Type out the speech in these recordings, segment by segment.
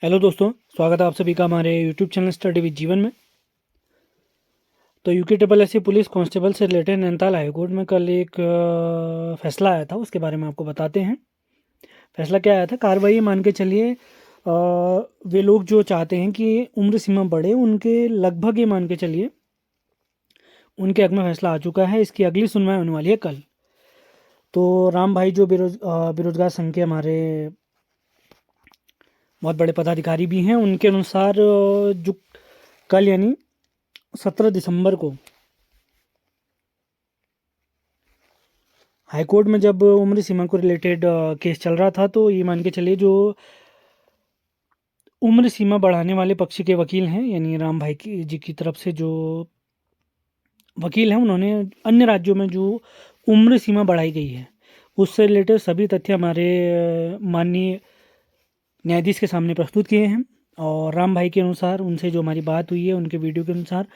Hello दोस्तों, स्वागत है आप सभी का हमारे यूट्यूब चैनल स्टडी विद जीवन में। तो UK triple S C police constable से रिलेटेड नैनीताल हाईकोर्ट में कल एक फैसला आया था, उसके बारे में आपको बताते हैं। फैसला क्या आया था, कार्रवाई मान के चलिए वे लोग जो चाहते हैं कि उम्र सीमा बढ़े, उनके लगभग ये मान के चलिए उनके हक में फैसला आ चुका है। इसकी अगली सुनवाई होने वाली है कल। तो राम भाई जो बेरोजगार संघ के हमारे बहुत बड़े पदाधिकारी भी हैं, उनके अनुसार जो कल यानी 17 दिसंबर को हाईकोर्ट में जब उम्र सीमा को रिलेटेड केस चल रहा था, तो ये मान के चलिए जो उम्र सीमा बढ़ाने वाले पक्ष के वकील हैं, यानी राम भाई जी की तरफ से जो वकील हैं, उन्होंने अन्य राज्यों में जो उम्र सीमा बढ़ाई गई है उससे रिलेटेड सभी तथ्य हमारे माननीय न्यायाधीश के सामने प्रस्तुत किए हैं। और राम भाई के अनुसार उनसे जो हमारी बात हुई है, उनके वीडियो के अनुसार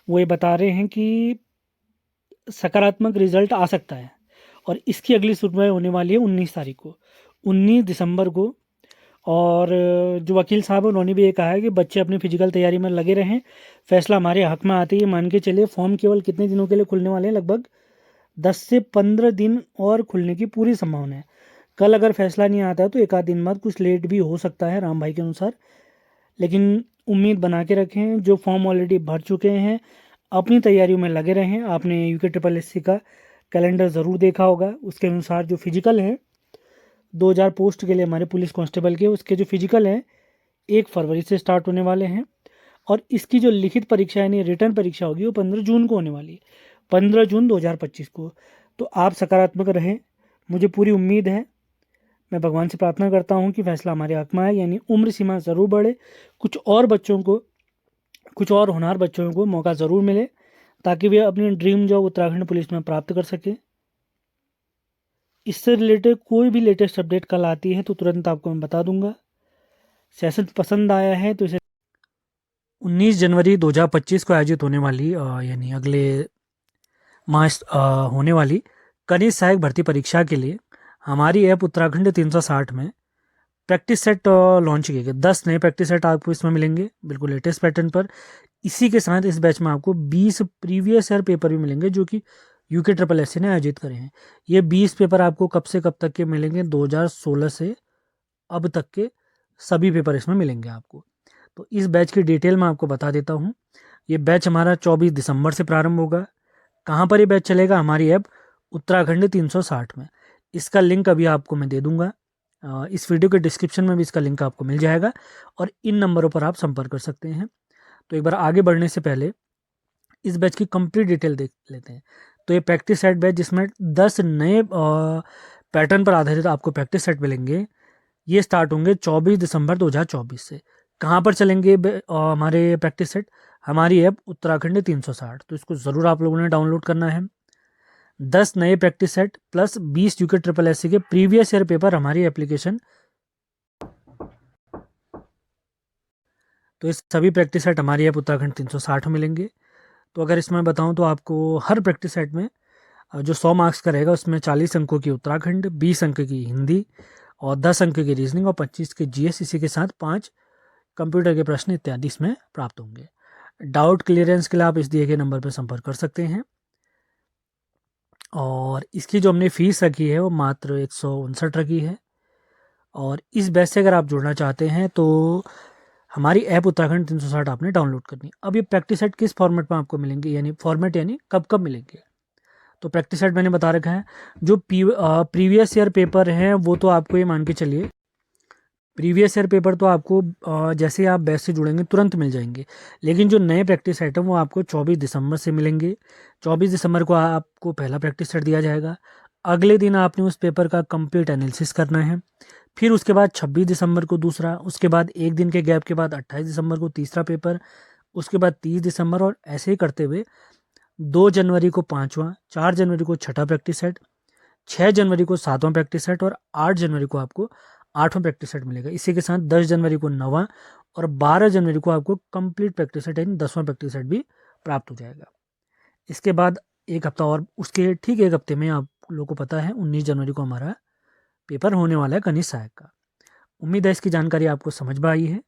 वो ये बता रहे हैं कि सकारात्मक रिजल्ट आ सकता है। और इसकी अगली सुनवाई होने वाली है 19 तारीख को, 19 दिसंबर को। और जो वकील साहब हैं, उन्होंने भी ये कहा है कि बच्चे अपनी फिजिकल तैयारी में लगे रहें। फैसला हमारे हक में आते ही मान के चलिए फॉर्म केवल कितने दिनों के लिए खुलने वाले हैं, लगभग 10 से 15 दिन और खुलने की पूरी संभावना है। कल अगर फैसला नहीं आता है तो एक आध दिन बाद कुछ लेट भी हो सकता है राम भाई के अनुसार, लेकिन उम्मीद बना के रखें। जो फॉर्म ऑलरेडी भर चुके हैं अपनी तैयारियों में लगे रहें। आपने यूके ट्रिपल एस सी का कैलेंडर ज़रूर देखा होगा, उसके अनुसार जो फिजिकल है 2000 पोस्ट के लिए हमारे पुलिस कांस्टेबल के, उसके जो फिजिकल हैं 1 फरवरी से स्टार्ट होने वाले हैं। और इसकी जो लिखित परीक्षा यानी रिटर्न परीक्षा होगी वो 15 जून को होने वाली है, 15 जून 2025 को। तो आप सकारात्मक रहें, मुझे पूरी उम्मीद है। मैं भगवान से प्रार्थना करता हूँ कि फैसला हमारे हक में आए, यानी उम्र सीमा ज़रूर बढ़े, कुछ और होनहार बच्चों को मौका ज़रूर मिले, ताकि वे अपनी ड्रीम जॉब उत्तराखंड पुलिस में प्राप्त कर सकें। इससे रिलेटेड कोई भी लेटेस्ट अपडेट कल आती है तो तुरंत आपको मैं बता दूंगा। सेशन पसंद आया है तो इसे 19 जनवरी 2025 को आयोजित होने वाली यानी अगले मास होने वाली कनिष्ठ सहायक भर्ती परीक्षा के लिए हमारी ऐप उत्तराखंड 360 में प्रैक्टिस सेट लॉन्च किए गए। 10 नए प्रैक्टिस सेट आपको इसमें मिलेंगे, बिल्कुल लेटेस्ट पैटर्न पर। इसी के साथ इस बैच में आपको 20 प्रीवियस ईयर पेपर भी मिलेंगे, जो कि यूके ट्रिपल एस सी ने आयोजित करे हैं। ये 20 पेपर आपको कब से कब तक के मिलेंगे, 2016 से अब तक के सभी पेपर इसमें मिलेंगे आपको। तो इस बैच की डिटेल मैं आपको बता देता हूँ। ये बैच हमारा 24 दिसंबर से प्रारंभ होगा। कहाँ पर ये बैच चलेगा, हमारी ऐप उत्तराखंड 360 में। इसका लिंक अभी आपको मैं दे दूंगा, इस वीडियो के डिस्क्रिप्शन में भी इसका लिंक आपको मिल जाएगा, और इन नंबरों पर आप संपर्क कर सकते हैं। तो एक बार आगे बढ़ने से पहले इस बैच की कंप्लीट डिटेल देख लेते हैं। तो ये प्रैक्टिस सेट बैच, जिसमें 10 नए पैटर्न पर आधारित आपको प्रैक्टिस सेट मिलेंगे, ये स्टार्ट होंगे 24 दिसंबर 2024 से। कहाँ पर चलेंगे हमारे प्रैक्टिस सेट, हमारी ऐप उत्तराखंड 360। तो इसको ज़रूर आप लोगों ने डाउनलोड करना है। 10 नए practice set plus 20 UK triple S C के प्रीवियस ईयर पेपर हमारी एप्लीकेशन। तो इस सभी प्रैक्टिस सेट हमारी ऐप उत्तराखंड 360 में मिलेंगे। तो अगर इसमें बताऊं तो आपको हर प्रैक्टिस सेट में जो 100 मार्क्स का रहेगा, उसमें 40 अंकों की उत्तराखंड, 20 अंक की हिंदी और 10 अंक की रीजनिंग और 25 के जीएस, इसी के साथ 5 कंप्यूटर के प्रश्न इत्यादि इसमें प्राप्त होंगे। डाउट क्लियरेंस के लिए आप इस दिए गए नंबर पर संपर्क कर सकते हैं। और इसकी जो हमने फीस रखी है वो मात्र 159 रखी है। और इस बैच से अगर आप जुड़ना चाहते हैं तो हमारी ऐप उत्तराखंड 360 आपने डाउनलोड करनी है। अब ये प्रैक्टिस सेट किस फॉर्मेट में आपको मिलेंगे, यानी फॉर्मेट यानी कब कब मिलेंगे। तो प्रैक्टिस सेट मैंने बता रखा है। जो प्रीवियस ईयर पेपर हैं वो तो आपको ये मान के चलिए, प्रीवियस ईयर पेपर तो आपको जैसे आप बैच से जुड़ेंगे तुरंत मिल जाएंगे। लेकिन जो नए प्रैक्टिस सेट हैं वो आपको 24 दिसंबर से मिलेंगे। 24 दिसंबर को आपको पहला प्रैक्टिस सेट दिया जाएगा। अगले दिन आपने उस पेपर का कंप्लीट एनालिसिस करना है। फिर उसके बाद 26 दिसंबर को दूसरा, उसके बाद एक दिन के गैप के बाद 28 दिसंबर को तीसरा पेपर, उसके बाद 30 दिसंबर, और ऐसे ही करते हुए 2 जनवरी को पाँचवा, 4 जनवरी को छठा प्रैक्टिस सेट, 6 जनवरी को सातवां प्रैक्टिस सेट, और 8 जनवरी को आपको आठवां प्रैक्टिस सेट मिलेगा। इसी के साथ 10 जनवरी को नौवां और 12 जनवरी को आपको कंप्लीट प्रैक्टिस सेट यानी 10वां प्रैक्टिस सेट भी प्राप्त हो जाएगा। इसके बाद एक हफ्ता और, उसके ठीक एक हफ्ते में आप लोगों को पता है 19 जनवरी को हमारा पेपर होने वाला है कनिष्ठ सहायक का। उम्मीद है इसकी जानकारी आपको समझ में आई है।